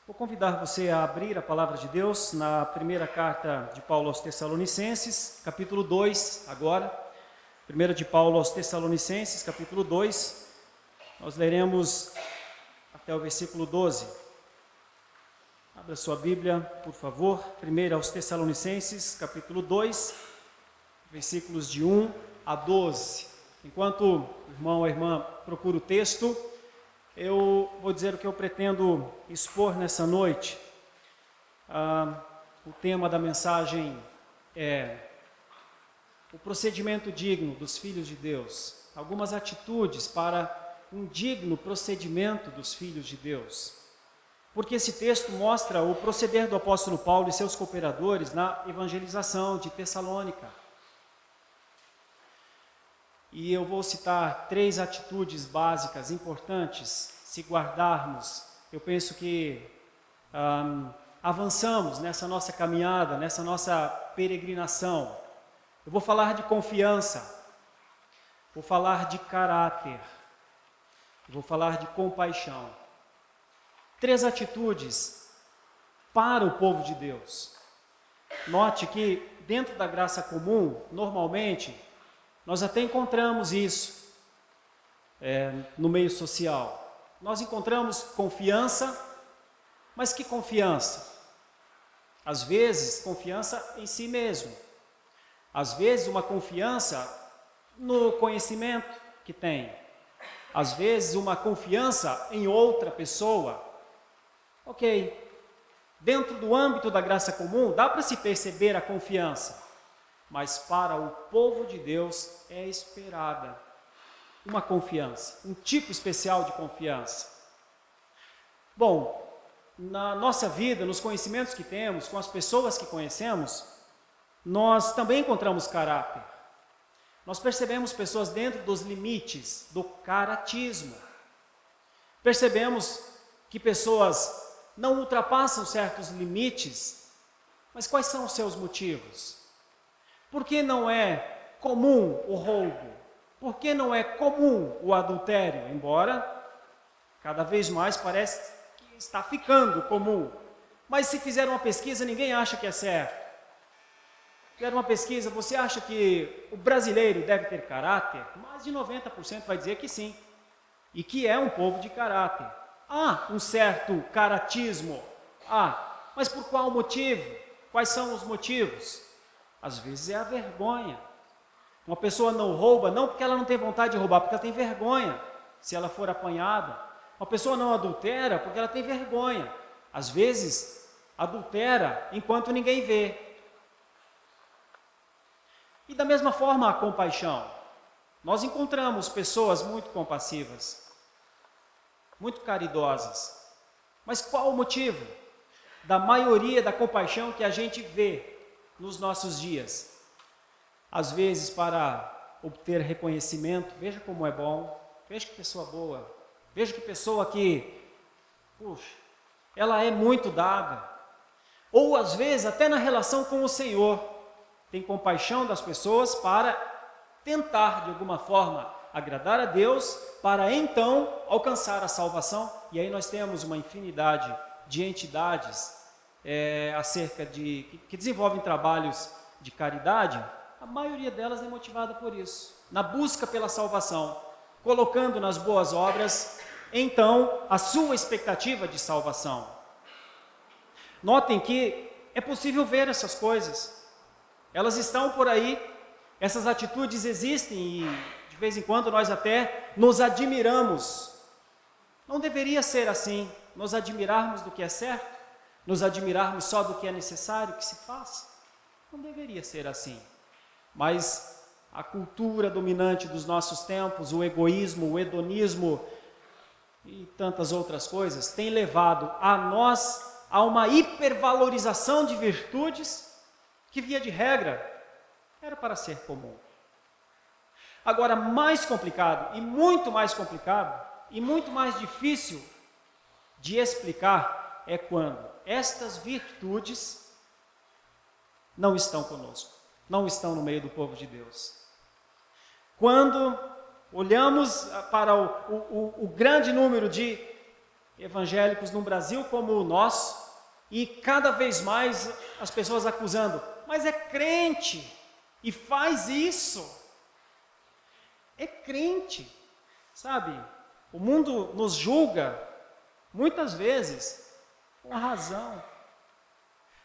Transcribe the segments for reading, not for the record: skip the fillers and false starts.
Vou convidar você a abrir a palavra de Deus na primeira carta de Paulo aos Tessalonicenses, capítulo 2, agora. Primeira de Paulo aos Tessalonicenses, capítulo 2. Nós leremos até o versículo 12. Abra sua Bíblia, por favor. Primeira aos Tessalonicenses, capítulo 2, versículos de 1 a 12. Enquanto o irmão ou a irmã procura o texto, eu vou dizer o que eu pretendo expor nessa noite. O tema da mensagem é o procedimento digno dos filhos de Deus. Algumas atitudes para um digno procedimento dos filhos de Deus. Porque esse texto mostra o proceder do apóstolo Paulo e seus cooperadores na evangelização de Tessalônica. E eu vou citar 3 atitudes básicas importantes. Se guardarmos, eu penso que avançamos nessa nossa caminhada, nessa nossa peregrinação. Eu vou falar de confiança, vou falar de caráter, vou falar de compaixão. 3 atitudes para o povo de Deus. Note que dentro da graça comum, normalmente, nós até encontramos isso no meio social. Nós encontramos confiança, mas que confiança? Às vezes, confiança em si mesmo. Às vezes, uma confiança no conhecimento que tem. Às vezes, uma confiança em outra pessoa. Ok, dentro do âmbito da graça comum, dá para se perceber a confiança. Mas para o povo de Deus é esperada uma confiança, um tipo especial de confiança. Bom, na nossa vida, nos conhecimentos que temos, com as pessoas que conhecemos, nós também encontramos caráter. Nós percebemos pessoas dentro dos limites do caratismo. Percebemos que pessoas não ultrapassam certos limites, mas quais são os seus motivos? Por que não é comum o roubo? Por que não é comum o adultério? Embora cada vez mais parece que está ficando comum. Mas se fizer uma pesquisa, ninguém acha que é certo. Fizer uma pesquisa, você acha que o brasileiro deve ter caráter? Mais de 90% vai dizer que sim. E que é um povo de caráter. Há um certo caratismo. Mas por qual motivo? Quais são os motivos? Às vezes é a vergonha. Uma pessoa não rouba, não porque ela não tem vontade de roubar, porque ela tem vergonha, se ela for apanhada. Uma pessoa não adultera porque ela tem vergonha. Às vezes, adultera enquanto ninguém vê. E da mesma forma, a compaixão. Nós encontramos pessoas muito compassivas, muito caridosas. Mas qual o motivo da maioria da compaixão que a gente vê nos nossos dias? Às vezes para obter reconhecimento, veja como é bom, veja que pessoa boa, veja que pessoa que, ela é muito dada. Ou às vezes até na relação com o Senhor, tem compaixão das pessoas para tentar de alguma forma agradar a Deus, para então alcançar a salvação. E aí nós temos uma infinidade de entidades que desenvolvem trabalhos de caridade. A maioria delas é motivada por isso, na busca pela salvação, colocando nas boas obras, então, a sua expectativa de salvação. Notem que é possível ver essas coisas, elas estão por aí, essas atitudes existem e de vez em quando nós até nos admiramos. Não deveria ser assim, nos admirarmos do que é certo, nos admirarmos só do que é necessário que se faça. Não deveria ser assim. Mas a cultura dominante dos nossos tempos, o egoísmo, o hedonismo e tantas outras coisas, tem levado a nós a uma hipervalorização de virtudes que, via de regra, era para ser comum. Agora, mais complicado, e muito mais difícil de explicar é quando estas virtudes não estão conosco. Não estão no meio do povo de Deus. Quando olhamos para o grande número de evangélicos no Brasil como o nosso, e cada vez mais as pessoas acusando, mas é crente e faz isso. É crente, sabe? O mundo nos julga muitas vezes com razão,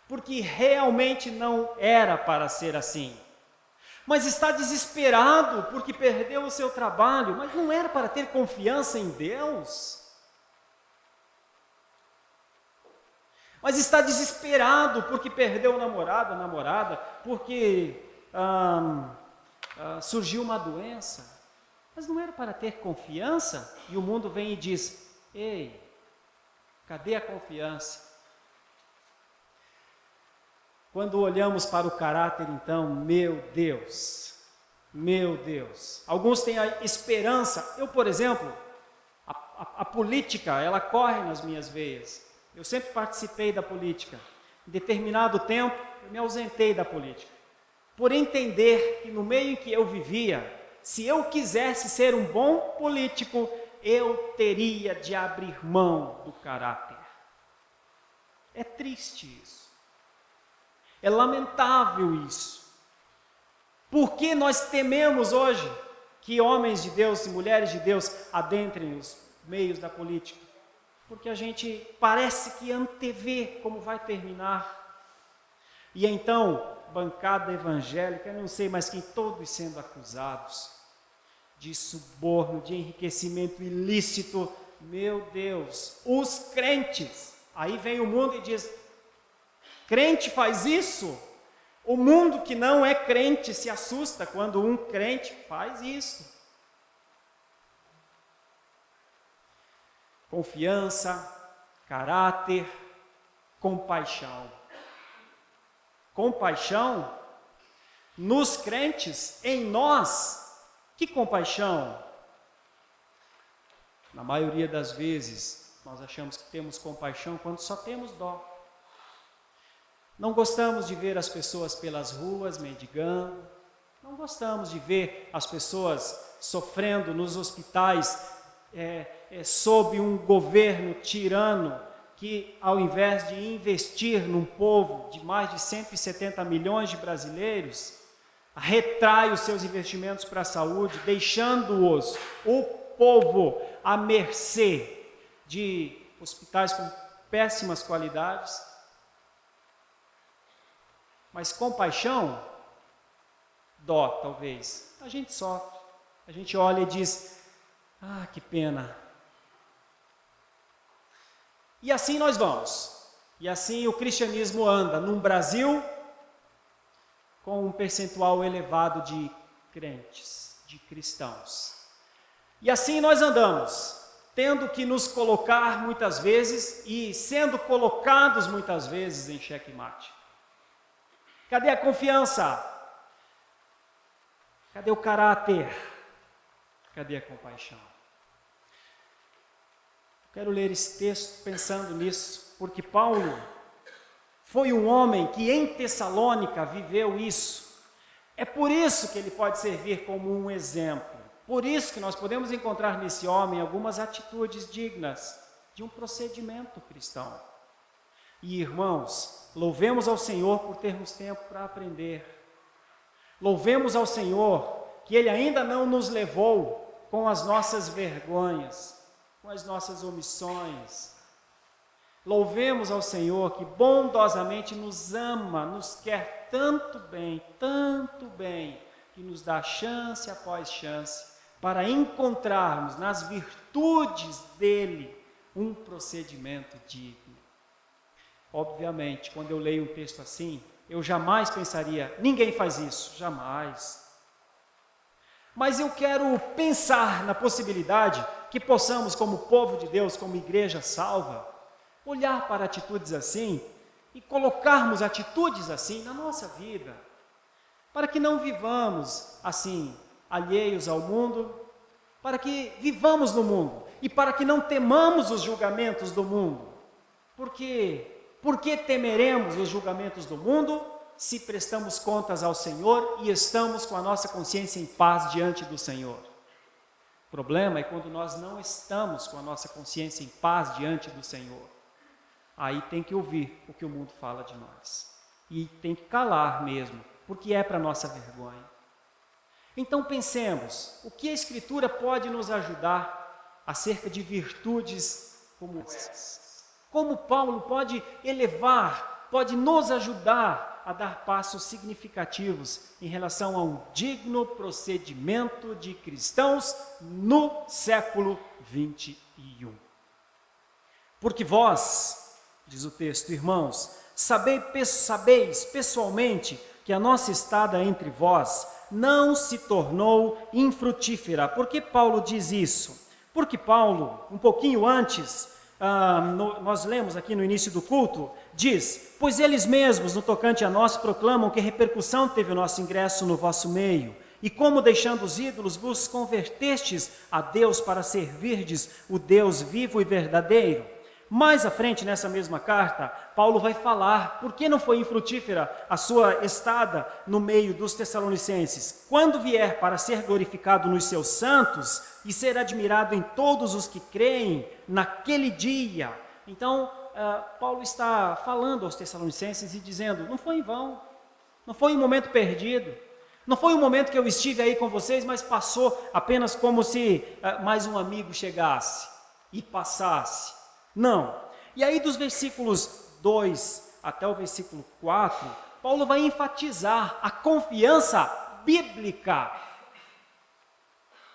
porque realmente não era para ser assim. Mas está desesperado porque perdeu o seu trabalho, mas não era para ter confiança em Deus. Mas está desesperado porque perdeu o namorado, a namorada, porque surgiu uma doença. Mas não era para ter confiança? E o mundo vem e diz, ei, cadê a confiança? Quando olhamos para o caráter, então, meu Deus, alguns têm a esperança, eu, por exemplo, a política, ela corre nas minhas veias, eu sempre participei da política, em determinado tempo, eu me ausentei da política, por entender que no meio em que eu vivia, se eu quisesse ser um bom político, eu teria de abrir mão do caráter. É triste isso. É lamentável isso. Por que nós tememos hoje que homens de Deus e mulheres de Deus adentrem os meios da política? Porque a gente parece que antevê como vai terminar. E então, bancada evangélica, eu não sei mais quem, todos sendo acusados de suborno, de enriquecimento ilícito. Meu Deus, os crentes. Aí vem o mundo e diz, crente faz isso? O mundo que não é crente se assusta quando um crente faz isso. Confiança, caráter, compaixão. Compaixão nos crentes, em nós. Que compaixão? Na maioria das vezes, nós achamos que temos compaixão quando só temos dó. Não gostamos de ver as pessoas pelas ruas mendigando, não gostamos de ver as pessoas sofrendo nos hospitais sob um governo tirano que, ao invés de investir num povo de mais de 170 milhões de brasileiros, retrai os seus investimentos para a saúde, deixando-os, o povo, à mercê de hospitais com péssimas qualidades. Mas compaixão, dó talvez, a gente sofre, a gente olha e diz, que pena. E assim nós vamos, e assim o cristianismo anda num Brasil com um percentual elevado de crentes, de cristãos. E assim nós andamos, tendo que nos colocar muitas vezes e sendo colocados muitas vezes em xeque-mate. Cadê a confiança? Cadê o caráter? Cadê a compaixão? Quero ler esse texto pensando nisso, porque Paulo foi um homem que em Tessalônica viveu isso. É por isso que ele pode servir como um exemplo. Por isso que nós podemos encontrar nesse homem algumas atitudes dignas de um procedimento cristão. E irmãos, louvemos ao Senhor por termos tempo para aprender. Louvemos ao Senhor que Ele ainda não nos levou com as nossas vergonhas, com as nossas omissões. Louvemos ao Senhor que bondosamente nos ama, nos quer tanto bem, que nos dá chance após chance para encontrarmos nas virtudes dEle um procedimento digno. Obviamente, quando eu leio um texto assim, eu jamais pensaria, ninguém faz isso, jamais. Mas eu quero pensar na possibilidade que possamos, como povo de Deus, como igreja salva, olhar para atitudes assim e colocarmos atitudes assim na nossa vida, para que não vivamos assim, alheios ao mundo, para que vivamos no mundo e para que não temamos os julgamentos do mundo. Por que temeremos os julgamentos do mundo se prestamos contas ao Senhor e estamos com a nossa consciência em paz diante do Senhor? O problema é quando nós não estamos com a nossa consciência em paz diante do Senhor. Aí tem que ouvir o que o mundo fala de nós. E tem que calar mesmo, porque é para nossa vergonha. Então pensemos, o que a Escritura pode nos ajudar acerca de virtudes como essas? Como Paulo pode elevar, pode nos ajudar a dar passos significativos em relação a um digno procedimento de cristãos no século 21. Porque vós, diz o texto, irmãos, sabeis pessoalmente que a nossa estada entre vós não se tornou infrutífera. Por que Paulo diz isso? Porque Paulo, um pouquinho antes, nós lemos aqui no início do culto, diz: pois eles mesmos, no tocante a nós, proclamam que repercussão teve o nosso ingresso no vosso meio, e como deixando os ídolos vos convertestes a Deus para servirdes o Deus vivo e verdadeiro. Mais à frente, nessa mesma carta, Paulo vai falar por que não foi infrutífera a sua estada no meio dos Tessalonicenses. Quando vier para ser glorificado nos seus santos e ser admirado em todos os que creem naquele dia. Então, Paulo está falando aos Tessalonicenses e dizendo, não foi em vão, não foi um momento perdido, não foi um momento que eu estive aí com vocês, mas passou apenas como se mais um amigo chegasse e passasse. Não. E aí dos versículos 2 até o versículo 4, Paulo vai enfatizar a confiança bíblica.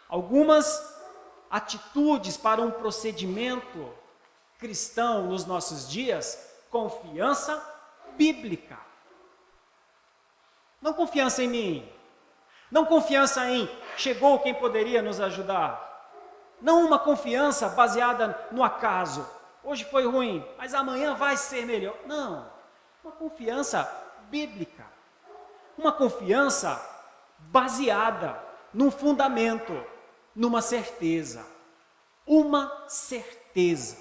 Algumas atitudes para um procedimento cristão nos nossos dias, confiança bíblica. Não confiança em mim, não confiança em chegou quem poderia nos ajudar, não uma confiança baseada no acaso. Hoje foi ruim, mas amanhã vai ser melhor. Não, uma confiança bíblica. Uma confiança baseada num fundamento, numa certeza. Uma certeza.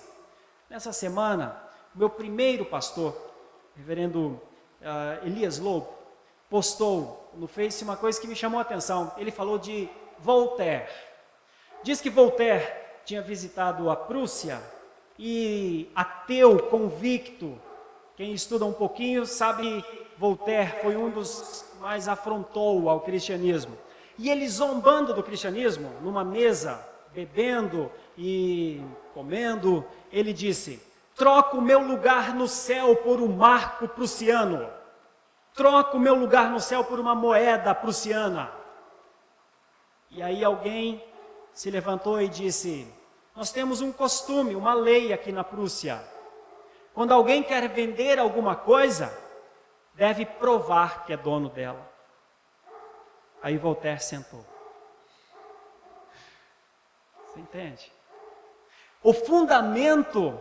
Nessa semana, meu primeiro pastor, reverendo Elias Lobo, postou no Face uma coisa que me chamou a atenção. Ele falou de Voltaire. Diz que Voltaire tinha visitado a Prússia, e ateu convicto, quem estuda um pouquinho sabe que Voltaire foi um dos que mais afrontou ao cristianismo. E ele zombando do cristianismo, numa mesa, bebendo e comendo, ele disse, troco o meu lugar no céu por um marco prussiano, troco o meu lugar no céu por uma moeda prussiana. E aí alguém se levantou e disse, nós temos um costume, uma lei aqui na Prússia. Quando alguém quer vender alguma coisa, deve provar que é dono dela. Aí Voltaire sentou. Você entende? O fundamento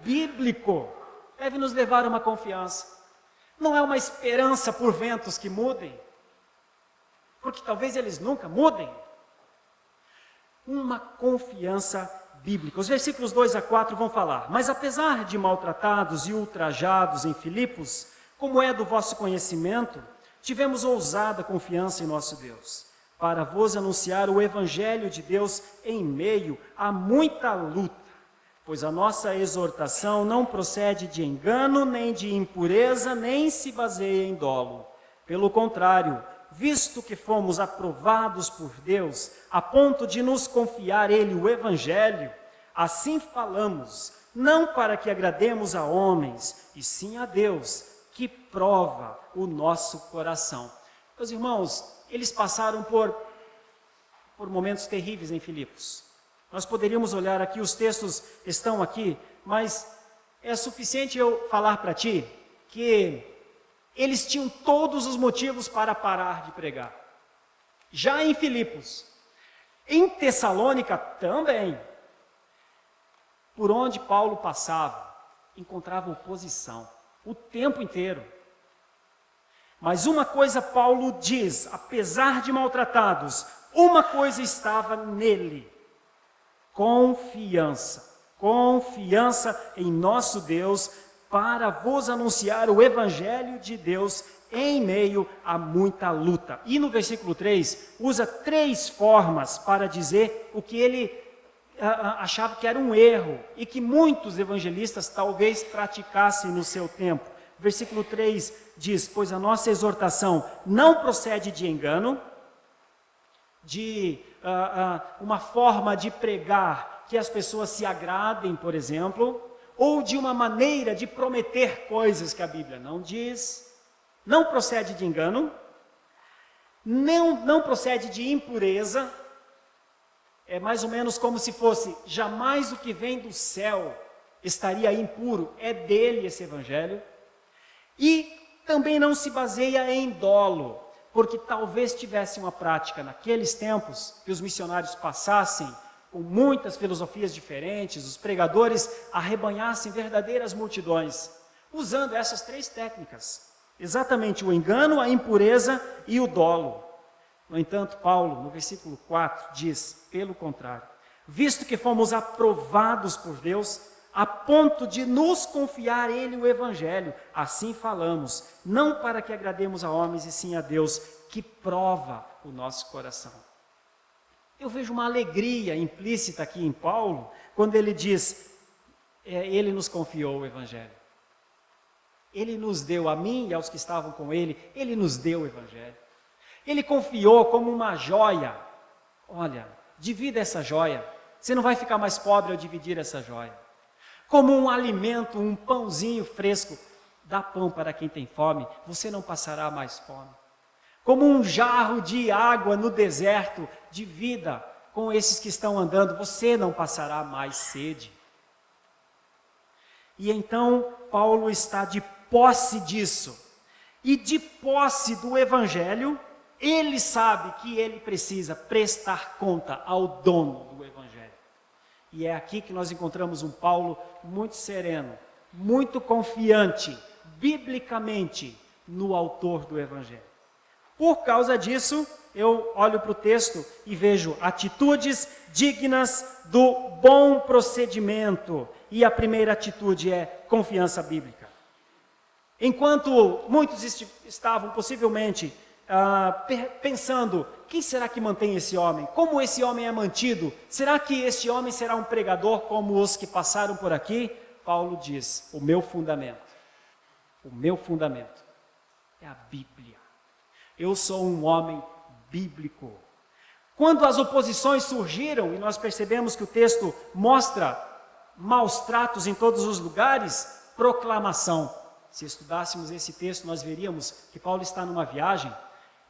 bíblico deve nos levar a uma confiança. Não é uma esperança por ventos que mudem, porque talvez eles nunca mudem. Uma confiança bíblica. Os versículos 2 a 4 vão falar, mas apesar de maltratados e ultrajados em Filipos, como é do vosso conhecimento, tivemos ousada confiança em nosso Deus, para vos anunciar o Evangelho de Deus em meio a muita luta, pois a nossa exortação não procede de engano, nem de impureza, nem se baseia em dolo. Pelo contrário, visto que fomos aprovados por Deus, a ponto de nos confiar Ele o Evangelho, assim falamos, não para que agrademos a homens, e sim a Deus, que prova o nosso coração. Meus irmãos, eles passaram por momentos terríveis em Filipos. Nós poderíamos olhar aqui, os textos estão aqui, mas é suficiente eu falar para ti que eles tinham todos os motivos para parar de pregar. Já em Filipos, em Tessalônica também, por onde Paulo passava, encontrava oposição o tempo inteiro. Mas uma coisa Paulo diz, apesar de maltratados, uma coisa estava nele: confiança. Confiança em nosso Deus, para vos anunciar o Evangelho de Deus em meio a muita luta. E no versículo 3, usa 3 formas para dizer o que ele achava que era um erro e que muitos evangelistas talvez praticassem no seu tempo. Versículo 3 diz: pois a nossa exortação não procede de engano, de uma forma de pregar que as pessoas se agradem, por exemplo, ou de uma maneira de prometer coisas que a Bíblia não diz. Não procede de engano, não procede de impureza. É mais ou menos como se fosse: jamais o que vem do céu estaria impuro, é dele esse evangelho. E também não se baseia em dolo, porque talvez tivesse uma prática naqueles tempos que os missionários passassem com muitas filosofias diferentes, os pregadores arrebanhassem verdadeiras multidões, usando essas 3 técnicas. Exatamente o engano, a impureza e o dolo. No entanto, Paulo, no versículo 4, diz, pelo contrário: visto que fomos aprovados por Deus, a ponto de nos confiar Ele o Evangelho, assim falamos, não para que agrademos a homens, e sim a Deus, que prova o nosso coração. Eu vejo uma alegria implícita aqui em Paulo, quando ele diz, Ele nos confiou o Evangelho. Ele nos deu, a mim e aos que estavam com Ele, Ele nos deu o Evangelho. Ele confiou como uma joia. Olha, divida essa joia. Você não vai ficar mais pobre ao dividir essa joia. Como um alimento, um pãozinho fresco. Dá pão para quem tem fome, você não passará mais fome. Como um jarro de água no deserto, de vida com esses que estão andando, você não passará mais sede. E então, Paulo está de posse disso. E de posse do Evangelho, ele sabe que ele precisa prestar conta ao dono do Evangelho. E é aqui que nós encontramos um Paulo muito sereno, muito confiante, biblicamente, no autor do Evangelho. Por causa disso, eu olho para o texto e vejo atitudes dignas do bom procedimento. E a primeira atitude é confiança bíblica. Enquanto muitos estavam possivelmente pensando, quem será que mantém esse homem? Como esse homem é mantido? Será que este homem será um pregador como os que passaram por aqui? Paulo diz, o meu fundamento é a Bíblia. Eu sou um homem bíblico. Quando as oposições surgiram, e nós percebemos que o texto mostra maus tratos em todos os lugares, proclamação. Se estudássemos esse texto, nós veríamos que Paulo está numa viagem,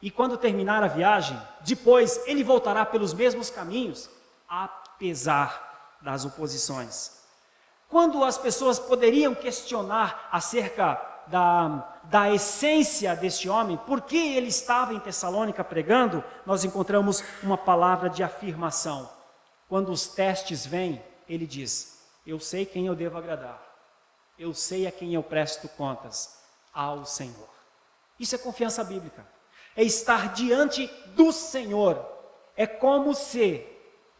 e quando terminar a viagem, depois ele voltará pelos mesmos caminhos, apesar das oposições. Quando as pessoas poderiam questionar acerca da essência deste homem, por que ele estava em Tessalônica pregando, nós encontramos uma palavra de afirmação. Quando os testes vêm, ele diz, eu sei quem eu devo agradar, eu sei a quem eu presto contas, ao Senhor. Isso é confiança bíblica, é estar diante do Senhor. É como se,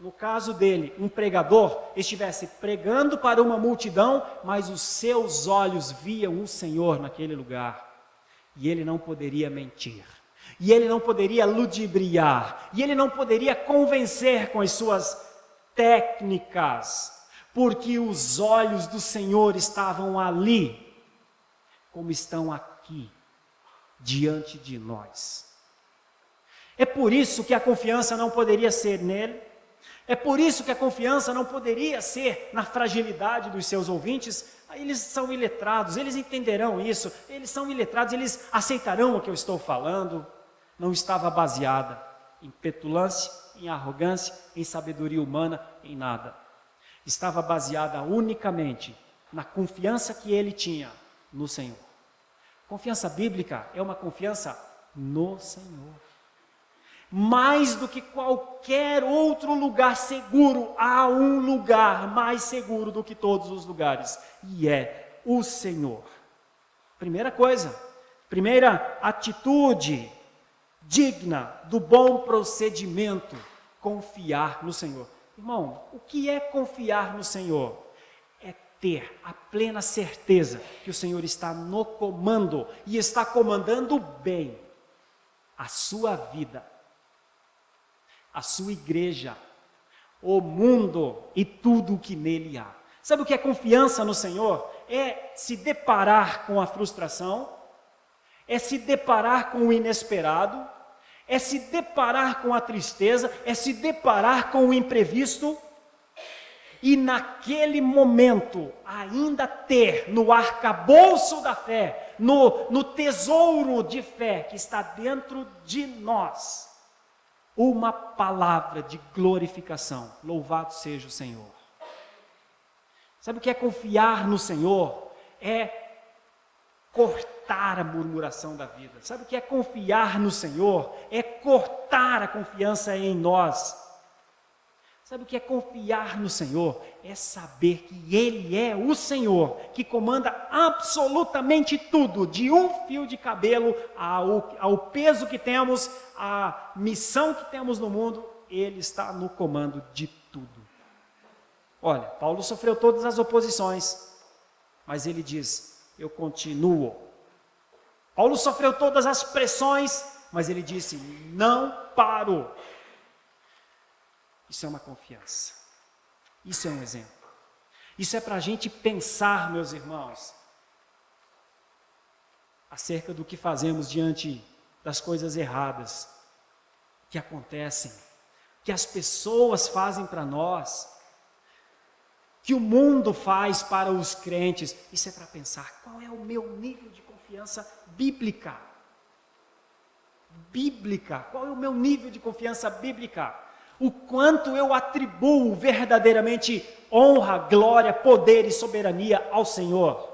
no caso dele, um pregador estivesse pregando para uma multidão, mas os seus olhos viam o Senhor naquele lugar. E ele não poderia mentir. E ele não poderia ludibriar. E ele não poderia convencer com as suas técnicas. Porque os olhos do Senhor estavam ali, como estão aqui, diante de nós. É por isso que a confiança não poderia ser nele. É por isso que a confiança não poderia ser na fragilidade dos seus ouvintes. Eles são iletrados, eles entenderão isso. Eles são iletrados, eles aceitarão o que eu estou falando. Não estava baseada em petulância, em arrogância, em sabedoria humana, em nada. Estava baseada unicamente na confiança que ele tinha no Senhor. Confiança bíblica é uma confiança no Senhor. Mais do que qualquer outro lugar seguro, há um lugar mais seguro do que todos os lugares, e é o Senhor. Primeira coisa, primeira atitude digna do bom procedimento, confiar no Senhor. Irmão, o que é confiar no Senhor? É ter a plena certeza que o Senhor está no comando e está comandando bem a sua vida, a sua igreja, o mundo e tudo o que nele há. Sabe o que é confiança no Senhor? É se deparar com a frustração, é se deparar com o inesperado, é se deparar com a tristeza, é se deparar com o imprevisto, e naquele momento ainda ter no arcabouço da fé, no tesouro de fé que está dentro de nós, uma palavra de glorificação. Louvado seja o Senhor. Sabe o que é confiar no Senhor? É cortar a murmuração da vida. Sabe o que é confiar no Senhor? É cortar a confiança em nós. Sabe o que é confiar no Senhor? É saber que Ele é o Senhor, que comanda absolutamente tudo, de um fio de cabelo ao peso que temos, à missão que temos no mundo, Ele está no comando de tudo. Olha, Paulo sofreu todas as oposições, mas ele diz, eu continuo. Paulo sofreu todas as pressões, mas ele disse, não paro. Isso é uma confiança. Isso é um exemplo. Isso é para a gente pensar, meus irmãos, acerca do que fazemos diante das coisas erradas que acontecem, que as pessoas fazem para nós, que o mundo faz para os crentes. Isso é para pensar, qual é o meu nível de confiança bíblica? Qual é o meu nível de confiança bíblica? O quanto eu atribuo verdadeiramente honra, glória, poder e soberania ao Senhor.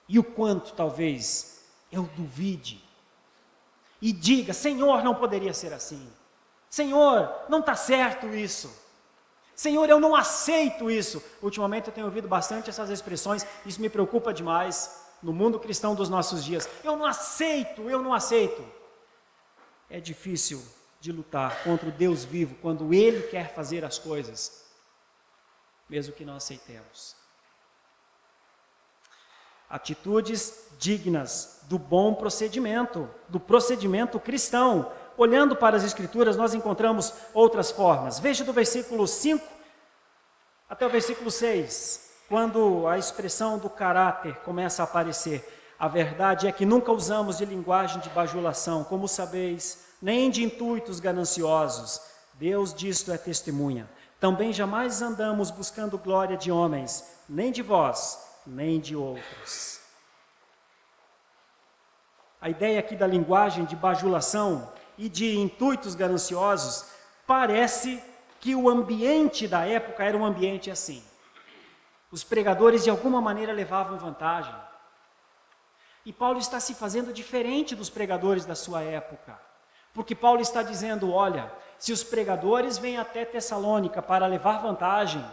E o quanto talvez eu duvide e diga, Senhor, não poderia ser assim. Senhor, não está certo isso. Senhor, eu não aceito isso. Ultimamente eu tenho ouvido bastante essas expressões, isso me preocupa demais no mundo cristão dos nossos dias. Eu não aceito. É difícil de lutar contra o Deus vivo quando Ele quer fazer as coisas, mesmo que não aceitemos. Atitudes dignas do bom procedimento, do procedimento cristão. Olhando para as Escrituras, nós encontramos outras formas. Veja do versículo 5 até o versículo 6, quando a expressão do caráter começa a aparecer. A verdade é que nunca usamos de linguagem de bajulação, como sabeis, nem de intuitos gananciosos. Deus disto é testemunha. Também jamais andamos buscando glória de homens, nem de vós, nem de outros. A ideia aqui da linguagem de bajulação e de intuitos gananciosos, parece que o ambiente da época era um ambiente assim. Os pregadores de alguma maneira levavam vantagem. E Paulo está se fazendo diferente dos pregadores da sua época. Porque Paulo está dizendo, olha, se os pregadores vêm até Tessalônica para levar vantagem,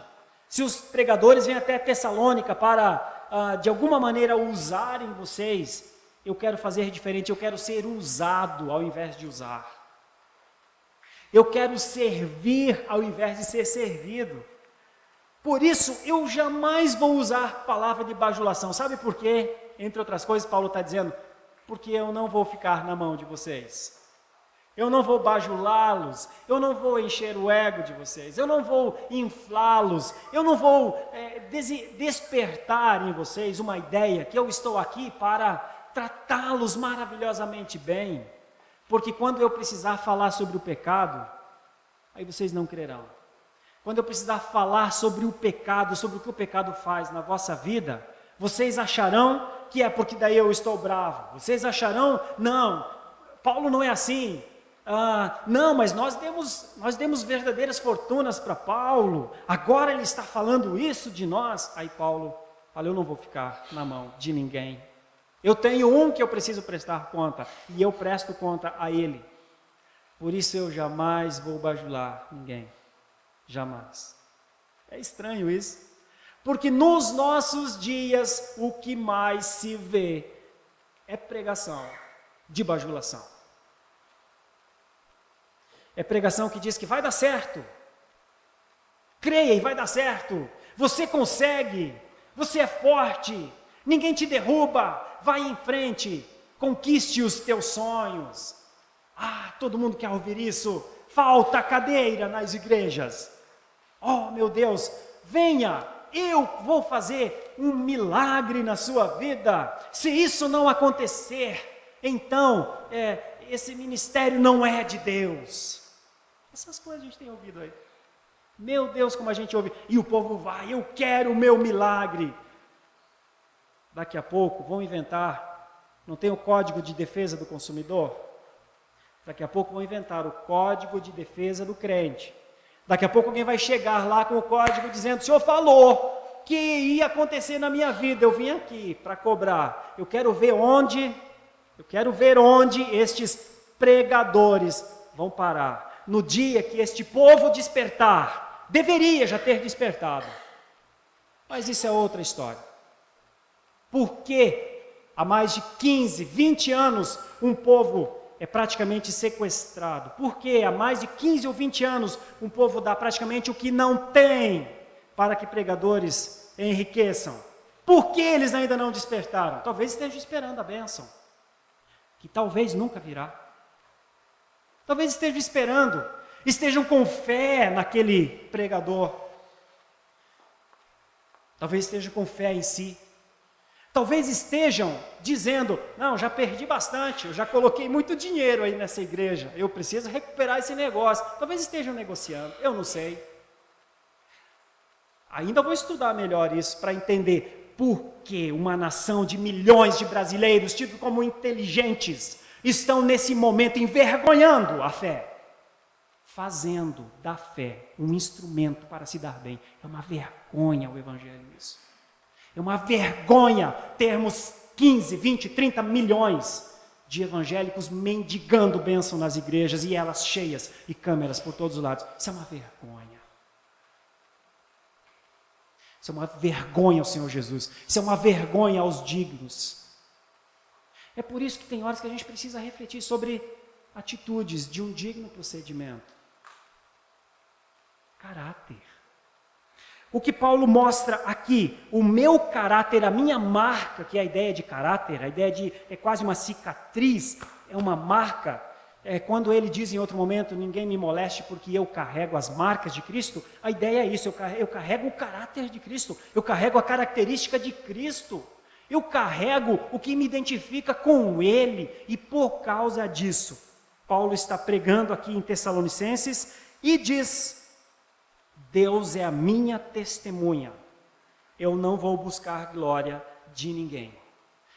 se os pregadores vêm até Tessalônica para, de alguma maneira, usarem vocês, eu quero fazer diferente, eu quero ser usado ao invés de usar. Eu quero servir ao invés de ser servido. Por isso, eu jamais vou usar palavra de bajulação. Sabe por quê? Entre outras coisas, Paulo está dizendo, porque eu não vou ficar na mão de vocês. Eu não vou bajulá-los, eu não vou encher o ego de vocês, eu não vou inflá-los, eu não vou despertar em vocês uma ideia que eu estou aqui para tratá-los maravilhosamente bem, porque quando eu precisar falar sobre o pecado, aí vocês não crerão. Quando eu precisar falar sobre o pecado, sobre o que o pecado faz na vossa vida, vocês acharão que é porque daí eu estou bravo, vocês acharão, não, Paulo não é assim, não, mas nós demos verdadeiras fortunas para Paulo, agora ele está falando isso de nós. Aí Paulo fala, eu não vou ficar na mão de ninguém. Eu tenho um que eu preciso prestar conta, e eu presto conta a ele. Por isso eu jamais vou bajular ninguém. Jamais. É estranho isso. Porque nos nossos dias, o que mais se vê é pregação de bajulação. É pregação que diz que vai dar certo. Creia e vai dar certo. Você consegue, você é forte, ninguém te derruba, vai em frente, conquiste os teus sonhos. Ah, todo mundo quer ouvir isso. Falta cadeira nas igrejas. Oh, meu Deus, venha, eu vou fazer um milagre na sua vida. Se isso não acontecer, então esse ministério não é de Deus. Essas coisas a gente tem ouvido aí. Meu Deus, como a gente ouve. E o povo vai, eu quero o meu milagre. Daqui a pouco vão inventar, não tem o Código de Defesa do Consumidor? Daqui a pouco vão inventar o Código de Defesa do Crente. Daqui a pouco alguém vai chegar lá com o código dizendo: o senhor falou que ia acontecer na minha vida, eu vim aqui para cobrar. Eu quero ver onde estes pregadores vão parar. No dia que este povo despertar, deveria já ter despertado. Mas isso é outra história. Por que há mais de 15, 20 anos um povo é praticamente sequestrado? Porque há mais de 15 ou 20 anos um povo dá praticamente o que não tem para que pregadores enriqueçam? Por que eles ainda não despertaram? Talvez estejam esperando a bênção, que talvez nunca virá. Talvez estejam esperando, estejam com fé naquele pregador. Talvez estejam com fé em si. Talvez estejam dizendo: não, já perdi bastante, eu já coloquei muito dinheiro aí nessa igreja, eu preciso recuperar esse negócio. Talvez estejam negociando, eu não sei. Ainda vou estudar melhor isso para entender por que uma nação de milhões de brasileiros, tidos como inteligentes, estão nesse momento envergonhando a fé, fazendo da fé um instrumento para se dar bem. É uma vergonha o evangelho isso. É uma vergonha termos 15, 20, 30 milhões de evangélicos mendigando bênção nas igrejas e elas cheias e câmeras por todos os lados. Isso é uma vergonha. Isso é uma vergonha ao Senhor Jesus. Isso é uma vergonha aos dignos. É por isso que tem horas que a gente precisa refletir sobre atitudes de um digno procedimento. Caráter. O que Paulo mostra aqui, o meu caráter, a minha marca, que é a ideia de caráter, a ideia de, é quase uma cicatriz, é uma marca. Quando ele diz em outro momento: ninguém me moleste porque eu carrego as marcas de Cristo, a ideia é isso, eu carrego o caráter de Cristo, eu carrego a característica de Cristo, eu carrego o que me identifica com Ele, e por causa disso, Paulo está pregando aqui em Tessalonicenses e diz: Deus é a minha testemunha, eu não vou buscar glória de ninguém.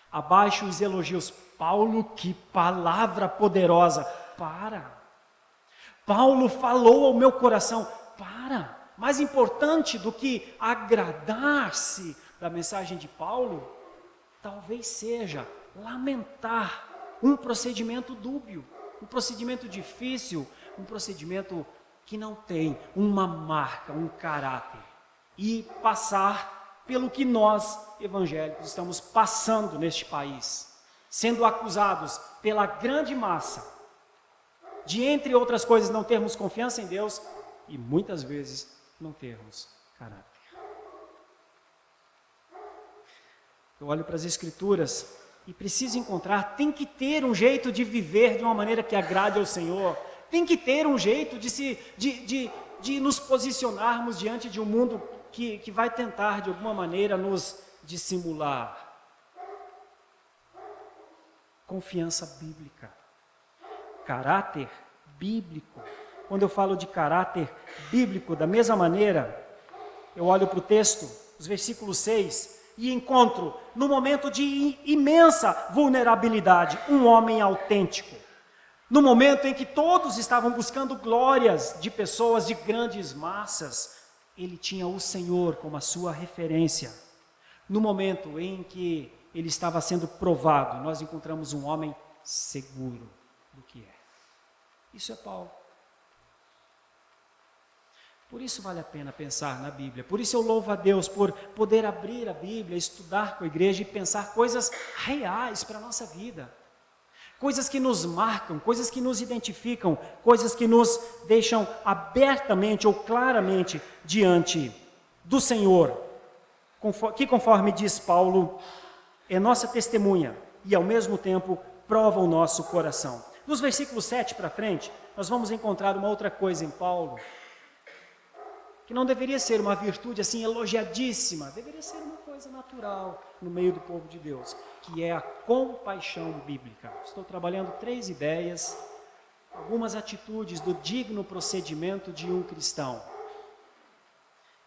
Abaixo os elogios. Paulo, que palavra poderosa. Paulo falou ao meu coração. Mais importante do que agradar-se da mensagem de Paulo, talvez seja lamentar um procedimento dúbio, um procedimento difícil, um procedimento que não tem uma marca, um caráter, e passar pelo que nós, evangélicos, estamos passando neste país, sendo acusados pela grande massa de, entre outras coisas, não termos confiança em Deus e muitas vezes não termos caráter. Eu olho para as Escrituras e preciso encontrar, tem que ter um jeito de viver de uma maneira que agrade ao Senhor. Tem que ter um jeito de nos posicionarmos diante de um mundo que vai tentar, de alguma maneira, nos dissimular. Confiança bíblica. Caráter bíblico. Quando eu falo de caráter bíblico, da mesma maneira, eu olho para o texto, os versículos 6, e encontro, no momento de imensa vulnerabilidade, um homem autêntico. No momento em que todos estavam buscando glórias de pessoas de grandes massas, ele tinha o Senhor como a sua referência. No momento em que ele estava sendo provado, nós encontramos um homem seguro do que é. Isso é Paulo. Por isso vale a pena pensar na Bíblia. Por isso eu louvo a Deus por poder abrir a Bíblia, estudar com a igreja e pensar coisas reais para a nossa vida. Coisas que nos marcam, coisas que nos identificam, coisas que nos deixam abertamente ou claramente diante do Senhor, que conforme diz Paulo, é nossa testemunha e ao mesmo tempo prova o nosso coração. Dos versículos 7 para frente, nós vamos encontrar uma outra coisa em Paulo, que não deveria ser uma virtude assim elogiadíssima, deveria ser uma coisa natural no meio do povo de Deus, que é a compaixão bíblica. Estou trabalhando 3 ideias, algumas atitudes do digno procedimento de um cristão.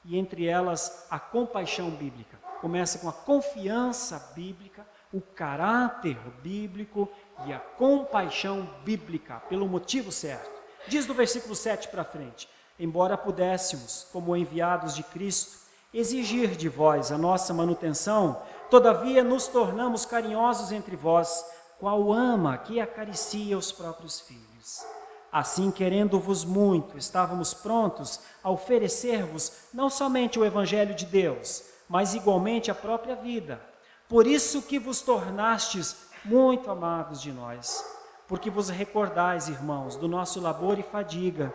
E entre elas, a compaixão bíblica. Começa com a confiança bíblica, o caráter bíblico e a compaixão bíblica, pelo motivo certo. Diz do versículo 7 para frente: embora pudéssemos, como enviados de Cristo, exigir de vós a nossa manutenção, todavia nos tornamos carinhosos entre vós, qual ama que acaricia os próprios filhos. Assim, querendo-vos muito, estávamos prontos a oferecer-vos não somente o Evangelho de Deus, mas igualmente a própria vida. Por isso que vos tornastes muito amados de nós, porque vos recordais, irmãos, do nosso labor e fadiga,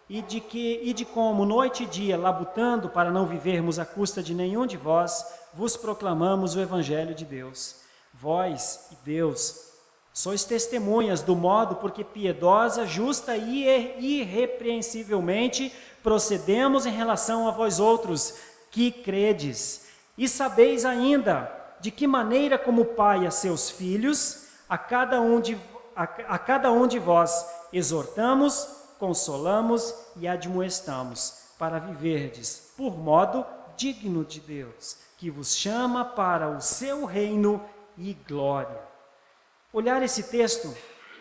e de como, noite e dia, labutando para não vivermos à custa de nenhum de vós, vos proclamamos o Evangelho de Deus. Vós e Deus sois testemunhas do modo porque piedosa, justa e irrepreensivelmente procedemos em relação a vós outros que credes. E sabeis ainda de que maneira, como pai a seus filhos, a cada um de vós exortamos, consolamos e admoestamos, para viverdes por modo digno de Deus, que vos chama para o seu reino e glória. Olhar esse texto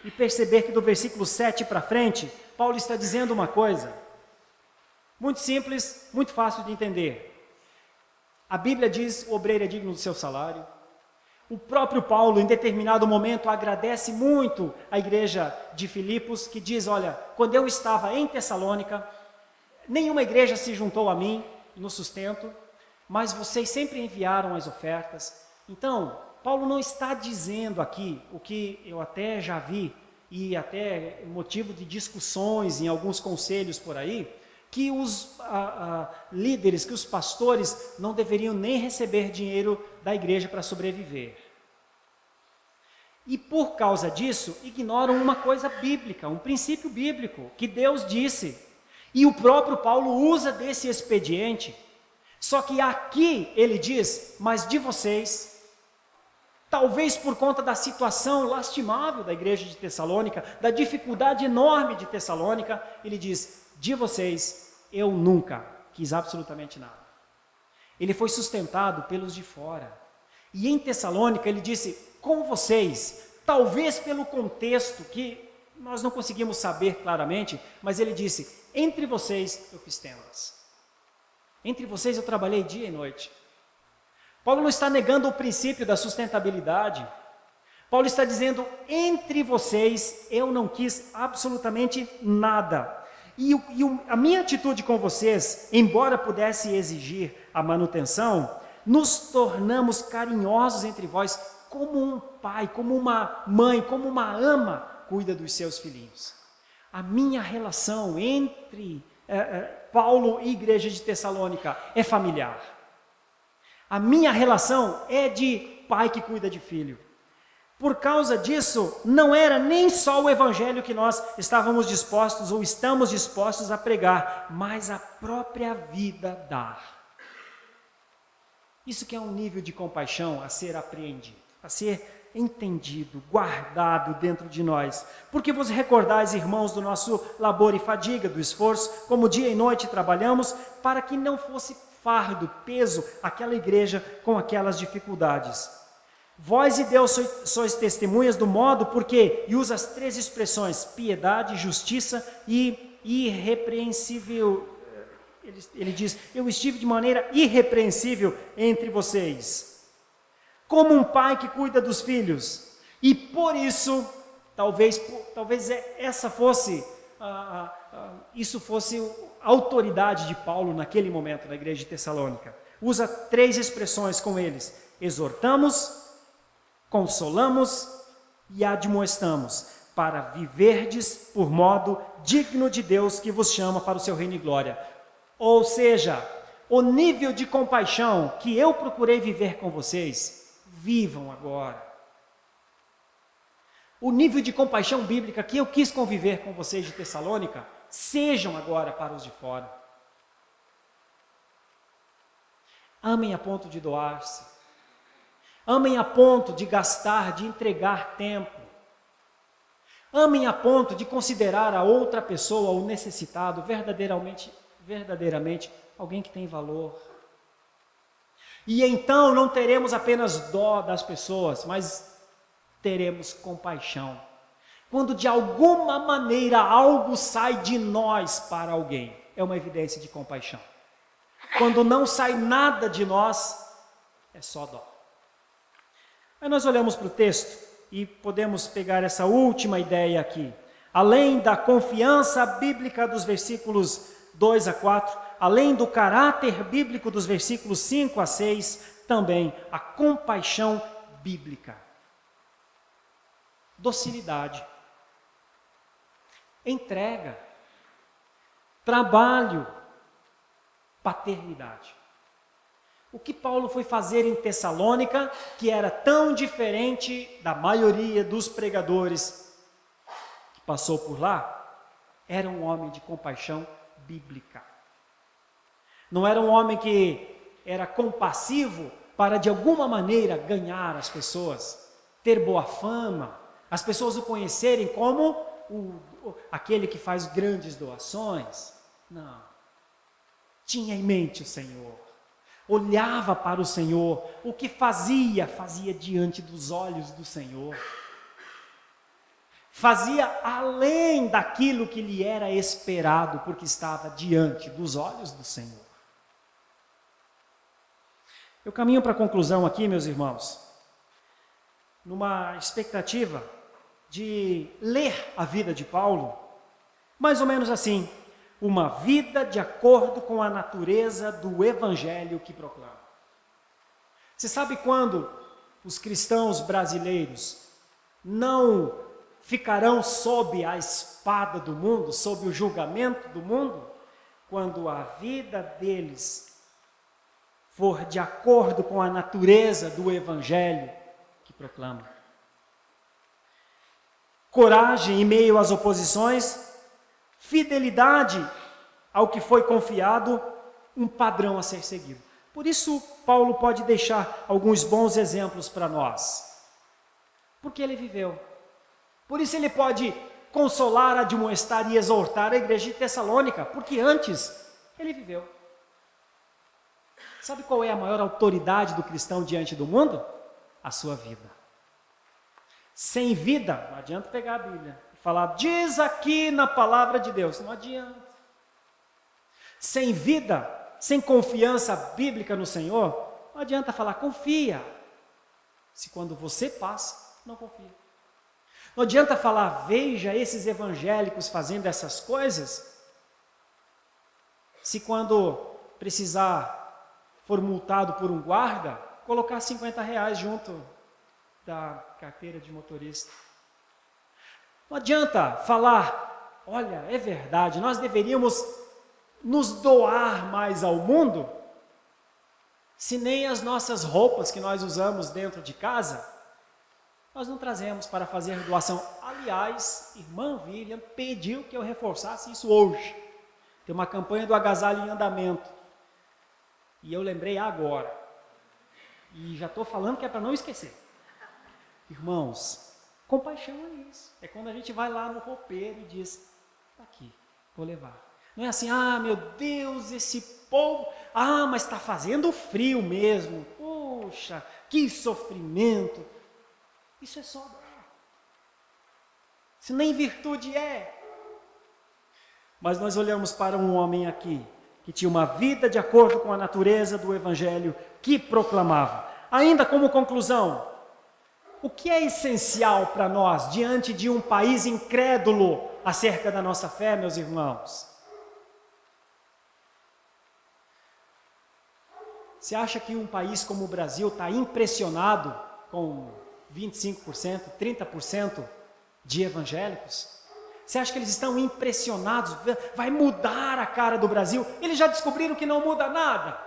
e perceber que do versículo 7 para frente, Paulo está dizendo uma coisa muito simples, muito fácil de entender. A Bíblia diz: o obreiro é digno do seu salário. O próprio Paulo, em determinado momento, agradece muito a igreja de Filipos, que diz: olha, quando eu estava em Tessalônica, nenhuma igreja se juntou a mim no sustento, mas vocês sempre enviaram as ofertas. Então, Paulo não está dizendo aqui, o que eu até já vi, e até motivo de discussões em alguns conselhos por aí, que os líderes, que os pastores não deveriam nem receber dinheiro da igreja para sobreviver. E por causa disso, ignoram uma coisa bíblica, um princípio bíblico, que Deus disse. E o próprio Paulo usa desse expediente. Só que aqui ele diz: mas de vocês, talvez por conta da situação lastimável da igreja de Tessalônica, da dificuldade enorme de Tessalônica, ele diz: de vocês, eu nunca quis absolutamente nada. Ele foi sustentado pelos de fora. E em Tessalônica ele disse: com vocês, talvez pelo contexto que nós não conseguimos saber claramente, mas ele disse: entre vocês eu fiz tendas. Entre vocês eu trabalhei dia e noite. Paulo não está negando o princípio da sustentabilidade. Paulo está dizendo: entre vocês eu não quis absolutamente nada. E a minha atitude com vocês, embora pudesse exigir a manutenção, nos tornamos carinhosos entre vós, como um pai, como uma mãe, como uma ama cuida dos seus filhinhos. A minha relação entre Paulo e a igreja de Tessalônica é familiar. A minha relação é de pai que cuida de filho. Por causa disso, não era nem só o evangelho que nós estávamos dispostos ou estamos dispostos a pregar, mas a própria vida dar. Isso que é um nível de compaixão a ser apreendido, a ser entendido, guardado dentro de nós. Porque vos recordais, irmãos, do nosso labor e fadiga, do esforço, como dia e noite trabalhamos, para que não fosse fardo, peso, aquela igreja com aquelas dificuldades. Vós e Deus sois testemunhas do modo porque, e usa as 3 expressões, piedade, justiça e irrepreensível. Ele diz: eu estive de maneira irrepreensível entre vocês, como um pai que cuida dos filhos. E por isso, talvez essa fosse, isso fosse a autoridade de Paulo naquele momento na igreja de Tessalônica. Usa 3 expressões com eles: exortamos, consolamos e admoestamos, para viverdes por modo digno de Deus que vos chama para o seu reino e glória. Ou seja, o nível de compaixão que eu procurei viver com vocês, vivam agora. O nível de compaixão bíblica que eu quis conviver com vocês de Tessalônica, sejam agora para os de fora. Amem a ponto de doar-se. Amem a ponto de gastar, de entregar tempo. Amem a ponto de considerar a outra pessoa, o necessitado, verdadeiramente alguém que tem valor. E então não teremos apenas dó das pessoas, mas teremos compaixão. Quando de alguma maneira algo sai de nós para alguém, é uma evidência de compaixão. Quando não sai nada de nós, é só dó. Aí nós olhamos para o texto e podemos pegar essa última ideia aqui. Além da confiança bíblica dos versículos 2 a 4, além do caráter bíblico dos versículos 5 a 6, também a compaixão bíblica. Docilidade, entrega, trabalho, paternidade. O que Paulo foi fazer em Tessalônica, que era tão diferente da maioria dos pregadores que passou por lá, era um homem de compaixão bíblica. Não era um homem que era compassivo para de alguma maneira ganhar as pessoas, ter boa fama, as pessoas o conhecerem como aquele que faz grandes doações. Não. Tinha em mente o Senhor. Olhava para o Senhor. O que fazia diante dos olhos do Senhor. Fazia além daquilo que lhe era esperado, porque estava diante dos olhos do Senhor. Eu caminho para a conclusão aqui, meus irmãos, numa expectativa de ler a vida de Paulo, mais ou menos assim: uma vida de acordo com a natureza do evangelho que proclama. Você sabe quando os cristãos brasileiros não ficarão sob a espada do mundo, sob o julgamento do mundo? Quando a vida deles for de acordo com a natureza do evangelho que proclama. Coragem em meio às oposições, fidelidade ao que foi confiado, um padrão a ser seguido. Por isso, Paulo pode deixar alguns bons exemplos para nós. Porque ele viveu. Por isso ele pode consolar, admoestar e exortar a igreja de Tessalônica, porque antes ele viveu. Sabe qual é a maior autoridade do cristão diante do mundo? A sua vida. Sem vida, não adianta pegar a Bíblia e falar, diz aqui na palavra de Deus. Não adianta. Sem vida, sem confiança bíblica no Senhor, não adianta falar, confia. Se quando você passa, não confia. Não adianta falar, veja esses evangélicos fazendo essas coisas, se quando precisar for multado por um guarda, colocar R$50 junto da carteira de motorista. Não adianta falar, olha, é verdade, nós deveríamos nos doar mais ao mundo, se nem as nossas roupas que nós usamos dentro de casa, nós não trazemos para fazer doação. Aliás, irmã William pediu que eu reforçasse isso hoje. Tem uma campanha do agasalho em andamento. E eu lembrei agora. E já estou falando que é para não esquecer. Irmãos, compaixão é isso. É quando a gente vai lá no roupeiro e diz, está aqui, vou levar. Não é assim, meu Deus, esse povo, mas está fazendo frio mesmo. Puxa, que sofrimento. Isso é só dó. Isso nem virtude é. Mas nós olhamos para um homem aqui, que tinha uma vida de acordo com a natureza do evangelho que proclamava. Ainda como conclusão, o que é essencial para nós diante de um país incrédulo acerca da nossa fé, meus irmãos? Você acha que um país como o Brasil está impressionado com 25%, 30% de evangélicos? Você acha que eles estão impressionados? Vai mudar a cara do Brasil? Eles já descobriram que não muda nada.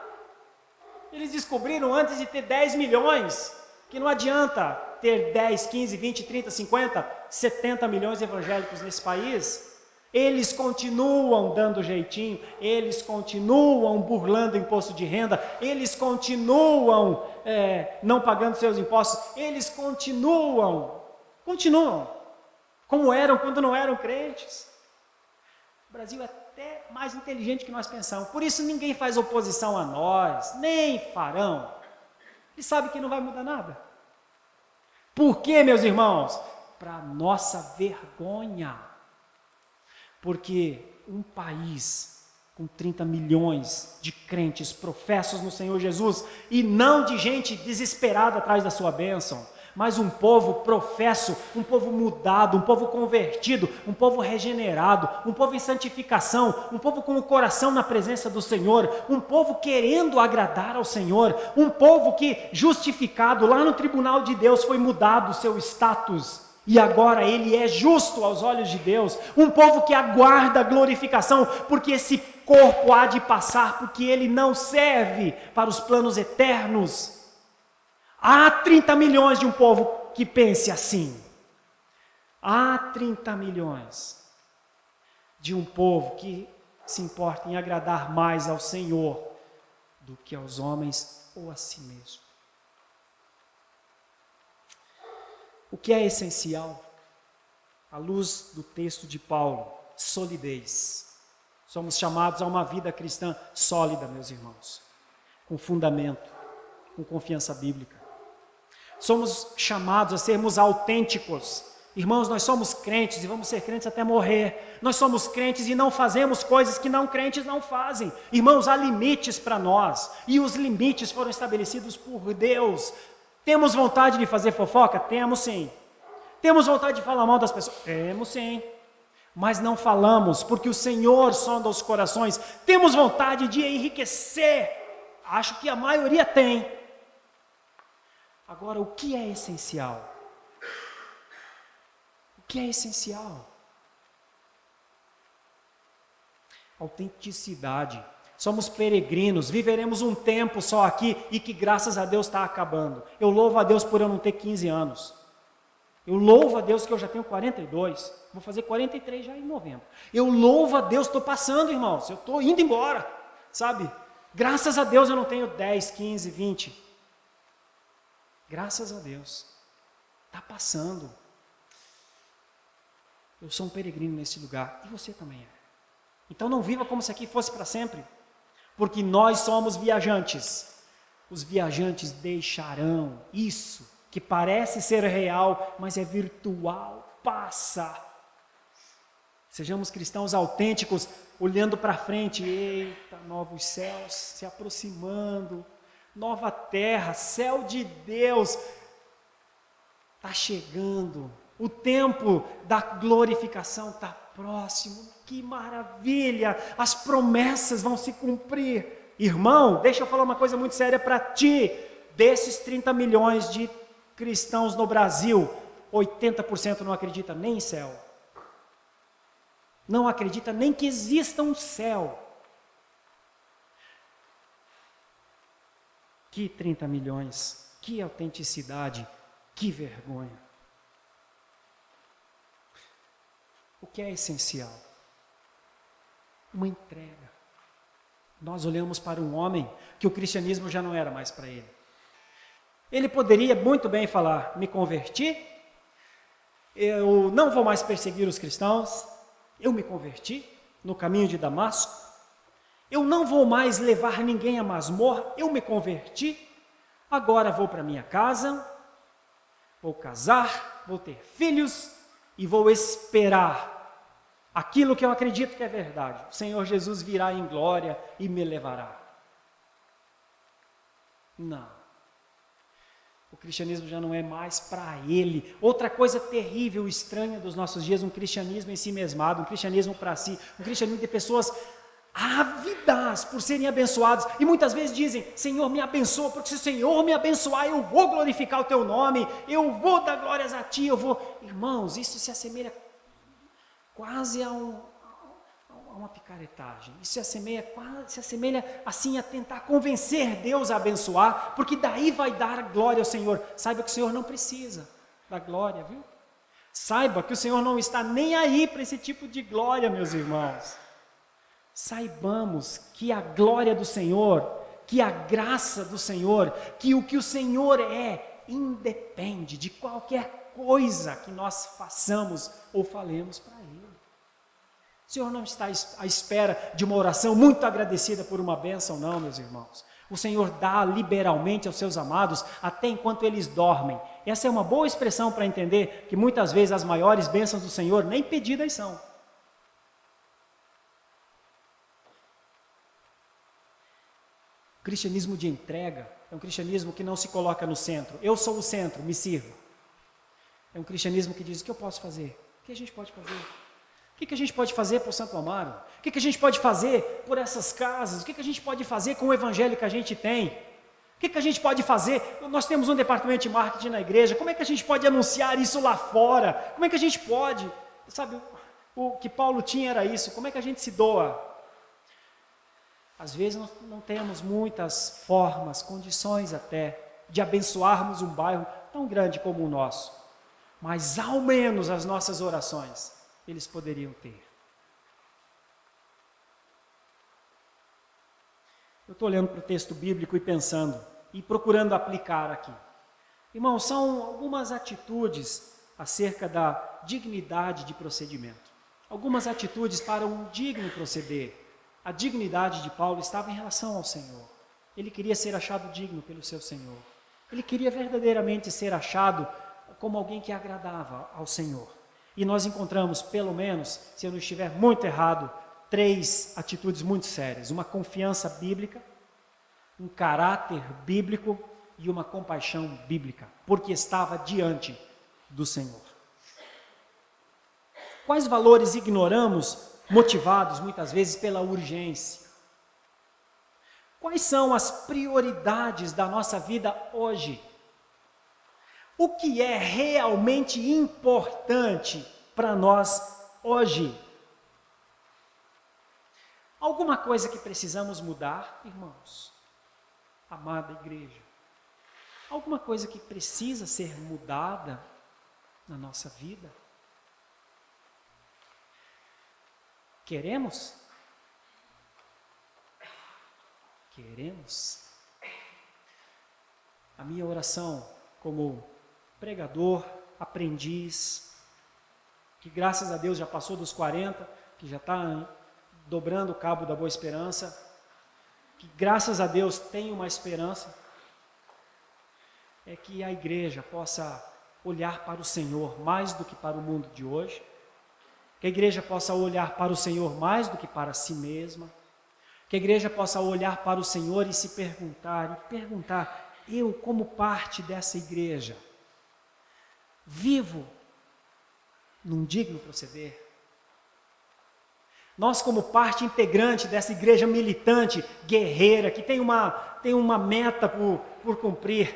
Eles descobriram antes de ter 10 milhões, que não adianta ter 10, 15, 20, 30, 50, 70 milhões de evangélicos nesse país. Eles continuam dando jeitinho, eles continuam burlando o imposto de renda, eles continuam não pagando seus impostos, eles continuam como eram quando não eram crentes. O Brasil é até mais inteligente que nós pensamos, por isso ninguém faz oposição a nós, nem farão. Eles sabem que não vai mudar nada. Por quê, meus irmãos? Para nossa vergonha. Porque um país com 30 milhões de crentes professos no Senhor Jesus, e não de gente desesperada atrás da sua bênção, mas um povo professo, um povo mudado, um povo convertido, um povo regenerado, um povo em santificação, um povo com o coração na presença do Senhor, um povo querendo agradar ao Senhor, um povo que, justificado lá no tribunal de Deus, foi mudado o seu status, e agora ele é justo aos olhos de Deus, um povo que aguarda a glorificação, porque esse corpo há de passar, porque ele não serve para os planos eternos. Há 30 milhões de um povo que pense assim. Há 30 milhões de um povo que se importa em agradar mais ao Senhor do que aos homens ou a si mesmo. O que é essencial, à luz do texto de Paulo? Solidez. Somos chamados a uma vida cristã sólida, meus irmãos, com fundamento, com confiança bíblica. Somos chamados a sermos autênticos. Irmãos, nós somos crentes e vamos ser crentes até morrer. Nós somos crentes e não fazemos coisas que não crentes não fazem. Irmãos, há limites para nós, e os limites foram estabelecidos por Deus. Temos vontade de fazer fofoca? Temos sim. Temos vontade de falar mal das pessoas? Temos sim. Mas não falamos, porque o Senhor sonda os corações. Temos vontade de enriquecer? Acho que a maioria tem. Agora, o que é essencial? O que é essencial? Autenticidade. Somos peregrinos, viveremos um tempo só aqui e que graças a Deus está acabando. Eu louvo a Deus por eu não ter 15 anos. Eu louvo a Deus que eu já tenho 42. Vou fazer 43 já em novembro. Eu louvo a Deus, estou passando, irmãos. Eu estou indo embora, sabe? Graças a Deus eu não tenho 10, 15, 20. Graças a Deus. Está passando. Eu sou um peregrino nesse lugar. E você também é. Então não viva como se aqui fosse para sempre. Porque nós somos viajantes. Os viajantes deixarão isso, que parece ser real, mas é virtual, passa. Sejamos cristãos autênticos, olhando para frente. Eita, novos céus se aproximando, nova terra, céu de Deus, está chegando. O tempo da glorificação está próximo. Que maravilha! As promessas vão se cumprir. Irmão, deixa eu falar uma coisa muito séria para ti. Desses 30 milhões de cristãos no Brasil, 80% não acredita nem em céu. Não acredita nem que exista um céu. Que 30 milhões, que autenticidade, que vergonha. O que é essencial? Uma entrega. Nós olhamos para um homem que o cristianismo já não era mais para ele. Ele poderia muito bem falar: me converti, eu não vou mais perseguir os cristãos, eu me converti no caminho de Damasco, eu não vou mais levar ninguém à masmorra, eu me converti, agora vou para minha casa, vou casar, vou ter filhos e vou esperar aquilo que eu acredito que é verdade. O Senhor Jesus virá em glória e me levará. Não. O cristianismo já não é mais para ele. Outra coisa terrível, estranha dos nossos dias, um cristianismo em si mesmado, um cristianismo para si, um cristianismo de pessoas ávidas por serem abençoados, e muitas vezes dizem: Senhor, me abençoa, porque se o Senhor me abençoar, eu vou glorificar o teu nome, eu vou dar glórias a ti, eu vou... Irmãos, isso se assemelha quase a uma picaretagem. Isso se assemelha assim a tentar convencer Deus a abençoar, porque daí vai dar glória ao Senhor. Saiba que o Senhor não precisa da glória, viu? Saiba que o Senhor não está nem aí para esse tipo de glória, meus irmãos. Saibamos que a glória do Senhor, que a graça do Senhor, que o que o Senhor independe de qualquer coisa que nós façamos ou falemos para Ele. O Senhor não está à espera de uma oração muito agradecida por uma bênção, não, meus irmãos. O Senhor dá liberalmente aos seus amados até enquanto eles dormem. Essa é uma boa expressão para entender que muitas vezes as maiores bênçãos do Senhor nem pedidas são. O cristianismo de entrega é um cristianismo que não se coloca no centro. Eu sou o centro, me sirva. É um cristianismo que diz: o que eu posso fazer? O que a gente pode fazer? O que a gente pode fazer por Santo Amaro? O que a gente pode fazer por essas casas? O que a gente pode fazer com o evangelho que a gente tem? O que a gente pode fazer? Nós temos um departamento de marketing na igreja. Como é que a gente pode anunciar isso lá fora? Como é que a gente pode? Sabe, o que Paulo tinha era isso. Como é que a gente se doa? Às vezes nós não temos muitas formas, condições até, de abençoarmos um bairro tão grande como o nosso. Mas ao menos as nossas orações eles poderiam ter. Eu estou olhando para o texto bíblico e pensando, e procurando aplicar aqui. Irmãos, são algumas atitudes acerca da dignidade de procedimento. Algumas atitudes para um digno proceder. A dignidade de Paulo estava em relação ao Senhor. Ele queria ser achado digno pelo seu Senhor. Ele queria verdadeiramente ser achado como alguém que agradava ao Senhor. E nós encontramos, pelo menos, se eu não estiver muito errado, 3 atitudes muito sérias. Uma confiança bíblica, um caráter bíblico e uma compaixão bíblica, porque estava diante do Senhor. Quais valores ignoramos, motivados muitas vezes pela urgência? Quais são as prioridades da nossa vida hoje? O que é realmente importante para nós hoje? Alguma coisa que precisamos mudar, irmãos? Amada igreja. Alguma coisa que precisa ser mudada na nossa vida? Queremos? Queremos? A minha oração como pregador, aprendiz, que graças a Deus já passou dos 40, que já está dobrando o cabo da Boa Esperança, que graças a Deus tem uma esperança, é que a igreja possa olhar para o Senhor mais do que para o mundo de hoje, que a igreja possa olhar para o Senhor mais do que para si mesma, que a igreja possa olhar para o Senhor e se perguntar, eu como parte dessa igreja, vivo num digno proceder? Nós como parte integrante dessa igreja militante, guerreira, que tem uma meta por cumprir,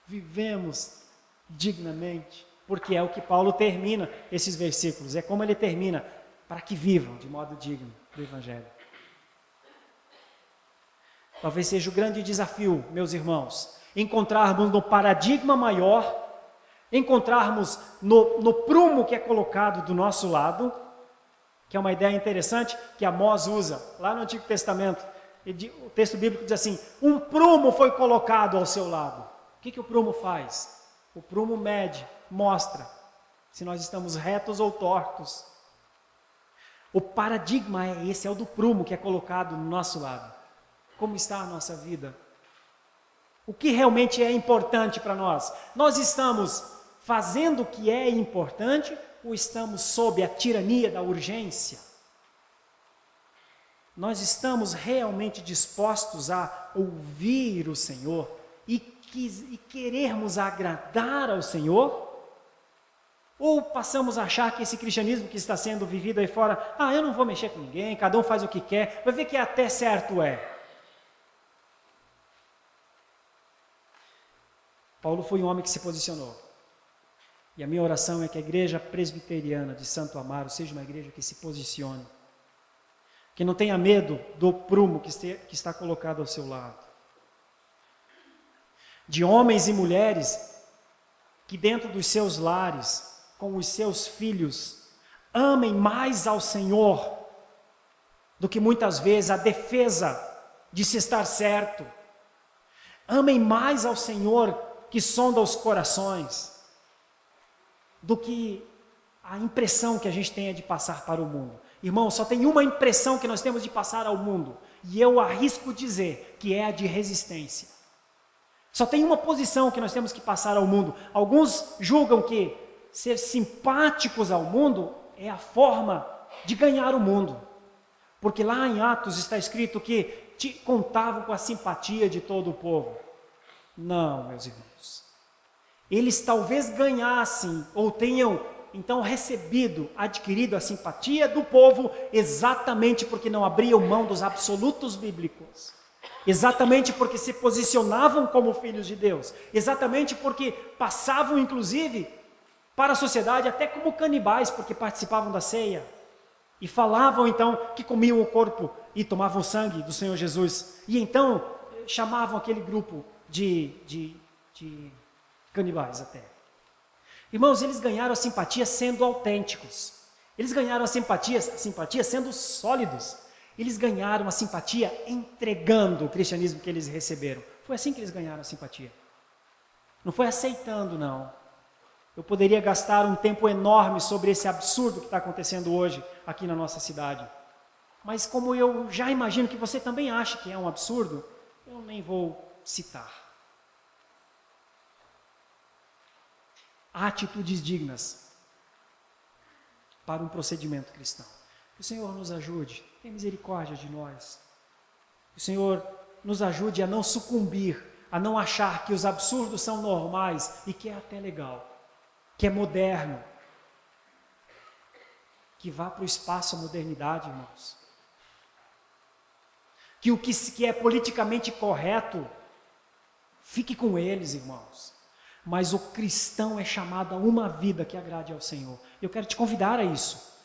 vivemos dignamente, porque é o que Paulo termina esses versículos, é como ele termina, para que vivam de modo digno do Evangelho. Talvez seja o grande desafio, meus irmãos, encontrarmos no paradigma maior, encontrarmos no prumo que é colocado do nosso lado, que é uma ideia interessante que Amós usa, lá no Antigo Testamento. O texto bíblico diz assim: um prumo foi colocado ao seu lado. O que o prumo faz? O prumo mede, mostra se nós estamos retos ou tortos. O paradigma é esse, é o do prumo que é colocado no nosso lado. Como está a nossa vida? O que realmente é importante para nós? Nós estamos fazendo o que é importante ou estamos sob a tirania da urgência? Nós estamos realmente dispostos a ouvir o Senhor e querermos agradar ao Senhor? Ou passamos a achar que esse cristianismo que está sendo vivido aí fora, eu não vou mexer com ninguém, cada um faz o que quer, vai ver que até certo é. Paulo foi um homem que se posicionou. E a minha oração é que a igreja presbiteriana de Santo Amaro seja uma igreja que se posicione, que não tenha medo do prumo que está colocado ao seu lado. De homens e mulheres que dentro dos seus lares, com os seus filhos, amem mais ao Senhor do que muitas vezes a defesa de se estar certo. Amem mais ao Senhor que sonda os corações do que a impressão que a gente tenha de passar para o mundo. Irmão, só tem uma impressão que nós temos de passar ao mundo, e eu arrisco dizer que é a de resistência. Só tem uma posição que nós temos que passar ao mundo. Alguns julgam que ser simpáticos ao mundo é a forma de ganhar o mundo. Porque lá em Atos está escrito que contavam com a simpatia de todo o povo. Não, meus irmãos. Eles talvez ganhassem ou tenham então adquirido a simpatia do povo exatamente porque não abriam mão dos absolutos bíblicos. Exatamente porque se posicionavam como filhos de Deus. Exatamente porque passavam, inclusive, para a sociedade até como canibais, porque participavam da ceia. E falavam então que comiam o corpo e tomavam o sangue do Senhor Jesus. E então chamavam aquele grupo de canibais até. Irmãos, eles ganharam a simpatia sendo autênticos. Eles ganharam a simpatia sendo sólidos. Eles ganharam a simpatia entregando o cristianismo que eles receberam. Foi assim que eles ganharam a simpatia. Não foi aceitando, não. Eu poderia gastar um tempo enorme sobre esse absurdo que está acontecendo hoje aqui na nossa cidade. Mas como eu já imagino que você também acha que é um absurdo, eu nem vou citar. Há atitudes dignas para um procedimento cristão. Que o Senhor nos ajude, tenha misericórdia de nós. Que o Senhor nos ajude a não sucumbir, a não achar que os absurdos são normais e que é até legal, que é moderno, que vá para o espaço a modernidade, irmãos. Que o que é politicamente correto, fique com eles, irmãos. Mas o cristão é chamado a uma vida que agrade ao Senhor. Eu quero te convidar a isso.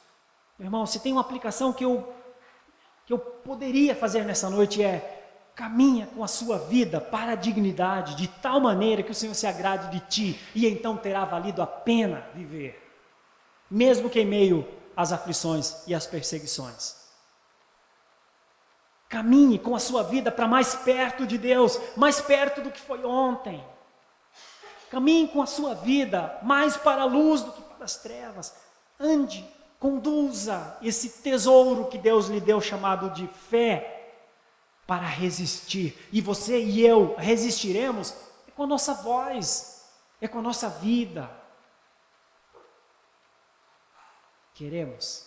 Meu irmão, se tem uma aplicação que eu poderia fazer nessa noite caminha com a sua vida para a dignidade, de tal maneira que o Senhor se agrade de ti, e então terá valido a pena viver, mesmo que em meio às aflições e às perseguições. Caminhe com a sua vida para mais perto de Deus, mais perto do que foi ontem. Caminhe com a sua vida mais para a luz do que para as trevas. Ande, conduza esse tesouro que Deus lhe deu, chamado de fé, para resistir. E você e eu resistiremos com a nossa voz, com a nossa vida. Queremos?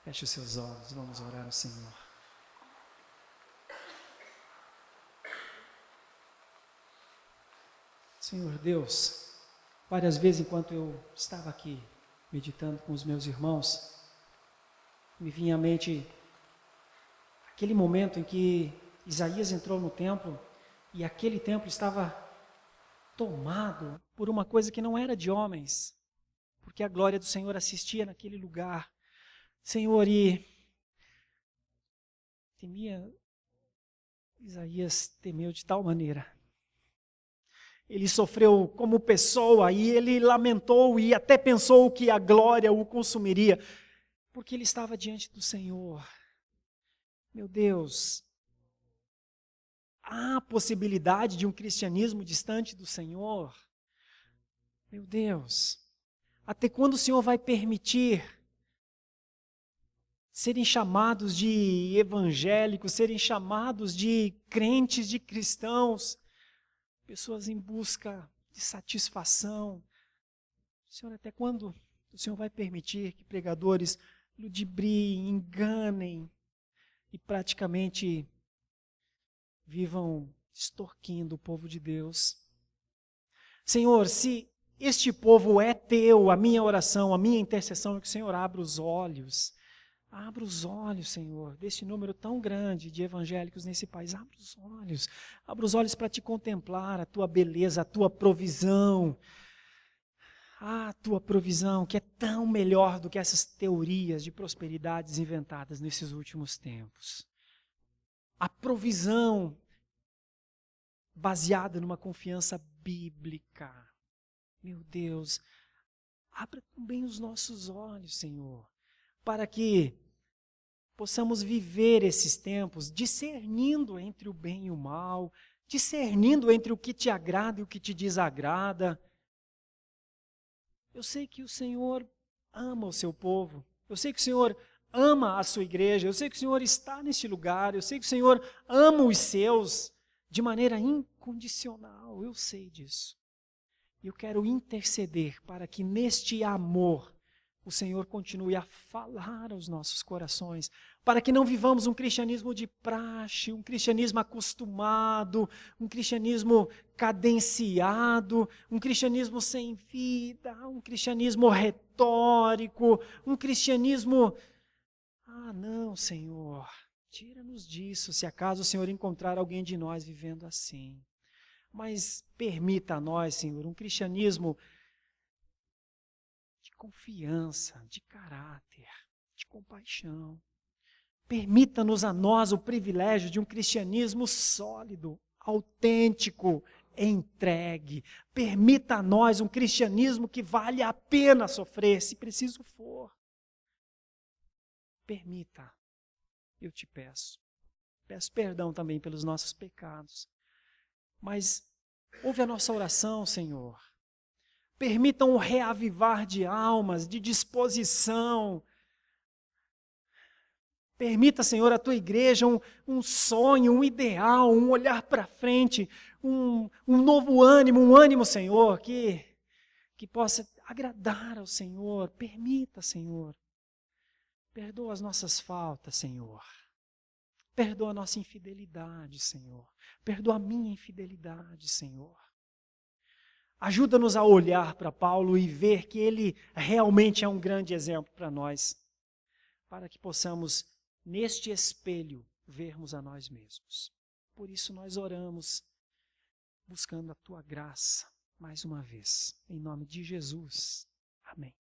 Feche os seus olhos, vamos orar ao Senhor. Senhor Deus, várias vezes enquanto eu estava aqui meditando com os meus irmãos, me vinha à mente aquele momento em que Isaías entrou no templo e aquele templo estava tomado por uma coisa que não era de homens, porque a glória do Senhor assistia naquele lugar. Senhor, e Isaías temeu de tal maneira. Ele sofreu como pessoa e ele lamentou e até pensou que a glória o consumiria, porque ele estava diante do Senhor. Meu Deus, há possibilidade de um cristianismo distante do Senhor? Meu Deus, até quando o Senhor vai permitir serem chamados de evangélicos, serem chamados de crentes, de cristãos, pessoas em busca de satisfação? Senhor, até quando o Senhor vai permitir que pregadores ludibriem, enganem e praticamente vivam extorquindo o povo de Deus? Senhor, se este povo é teu, a minha oração, a minha intercessão é que o Senhor abra os olhos, Abra os olhos, Senhor, desse número tão grande de evangélicos nesse país. Abra os olhos. Abra os olhos para te contemplar, a tua beleza, a tua provisão. A tua provisão, que é tão melhor do que essas teorias de prosperidades inventadas nesses últimos tempos. A provisão baseada numa confiança bíblica. Meu Deus, abra também os nossos olhos, Senhor, para que possamos viver esses tempos discernindo entre o bem e o mal, discernindo entre o que te agrada e o que te desagrada. Eu sei que o Senhor ama o seu povo, eu sei que o Senhor ama a sua igreja, eu sei que o Senhor está neste lugar, eu sei que o Senhor ama os seus de maneira incondicional, eu sei disso. E eu quero interceder para que neste amor o Senhor continue a falar aos nossos corações, para que não vivamos um cristianismo de praxe, um cristianismo acostumado, um cristianismo cadenciado, um cristianismo sem vida, um cristianismo retórico, um cristianismo... Ah, não, Senhor, tira-nos disso, se acaso o Senhor encontrar alguém de nós vivendo assim. Mas permita a nós, Senhor, um cristianismo de confiança, de caráter, de compaixão. Permita-nos a nós o privilégio de um cristianismo sólido, autêntico, entregue. Permita a nós um cristianismo que vale a pena sofrer, se preciso for. Permita, eu te peço. Peço perdão também pelos nossos pecados. Mas ouve a nossa oração, Senhor. Permita um reavivar de almas, de disposição. Permita, Senhor, a tua igreja um sonho, um ideal, um olhar para frente, um novo ânimo, um ânimo, Senhor, que possa agradar ao Senhor. Permita, Senhor. Perdoa as nossas faltas, Senhor. Perdoa a nossa infidelidade, Senhor. Perdoa a minha infidelidade, Senhor. Ajuda-nos a olhar para Paulo e ver que ele realmente é um grande exemplo para nós, para que possamos, neste espelho, vermos a nós mesmos. Por isso nós oramos, buscando a tua graça, mais uma vez, em nome de Jesus. Amém.